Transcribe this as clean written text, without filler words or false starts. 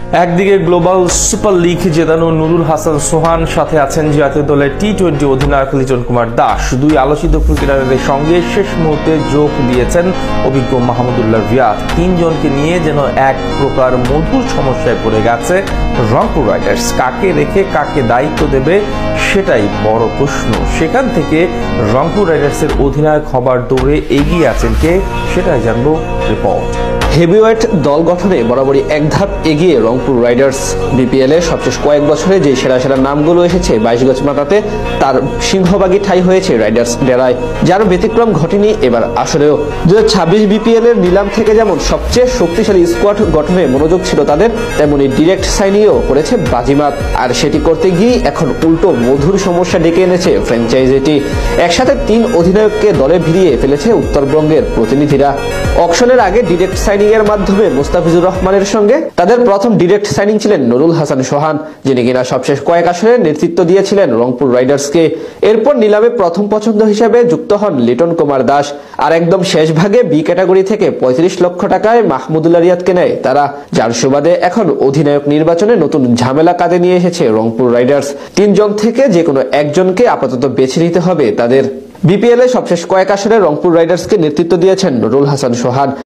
একদিকে global super league জেতানো নুরুল হাসান সোহান, সাথে আছেন জাতীয় দলের টি-20 অধিনায়ক লিটন কুমার দাস। দুই আলোচিত ক্রিকেটারের সঙ্গে শেষ মুহূর্তে যোগ দিয়েছেন অভিজ্ঞ মাহমুদুল্লাহ রিয়াদ। তিনজনকে নিয়ে যেন এক প্রকার মধুর সমস্যায় পড়ে গেছে রংপুর রাইডার্স। কাকে রেখে কাকে দায়িত্ব দেবে সেটাই বড় প্রশ্ন। সেখান থেকে রংপুর রাইডার্সের অধিনায়ক হবার দৌড়ে এগিয়ে আছেন কে, সেটাই জানবো রিপোর্ট। হেভিওয়েট দল গঠনে বরাবরই এক ধাপ এগিয়ে রংপুর রাইডার্স। বিপিএল এর সবশেষ কয়েক বছরে যে সেরা সেরা নামগুলো এসেছে 22 গজ মাথাতে, তার সিংহভাগই ঠাঁই হয়েছে রাইডার্স ডেরায়, যার ব্যতিক্রম ঘটেনি এবার আসলেও। 2026 বিপিএল এর নিলাম থেকে যেমন সবচেয়ে শক্তিশালী স্কোয়াড গঠনে মনোযোগ ছিল তাদের, তেমনি ডিরেক্ট সাইনিংও করেছে বাজিমাত। আর সেটি করতে গিয়ে এখন উল্টো মধুর সমস্যা ডেকে এনেছে ফ্র্যাঞ্চাইজিটি। একসাথে 3 অধিনায়ককে দলে ভিড়িয়ে ফেলেছে উত্তরবঙ্গের প্রতিনিধিরা। অকশনের আগে ডিরেক্ট সাইনিং এর মাধ্যমে মুস্তাফিজুর রহমানের সঙ্গে তাদের প্রথম ডিরেক্ট সাইনিং ছিলেন নুরুল হাসান সোহান, যিনি কিনা সবশেষ কয়েক আসরে নেতৃত্ব দিয়েছিলেন রংপুর রাইডার্সকে। এরপর নিলামে প্রথম পছন্দ হিসেবে যুক্ত হন লিটন কুমার দাস। আর একদম শেষ ভাগে বি ক্যাটাগরি থেকে 35 লক্ষ টাকায় মাহমুদুল্লাহ রিয়াদকে নেয় তারা, যার সুবাদে এখন অধিনায়ক নির্বাচনে নতুন ঝামেলা কাঁধে নিয়ে এসেছে রংপুর রাইডার্স। 3 জন থেকে যে কোনো একজনকে আপাতত বেছে নিতে হবে তাদের। বিপিএল এ সবশেষ কয়েক আসরে রংপুর রাইডার্সকে নেতৃত্ব দিয়েছেন নুরুল হাসান সোহান।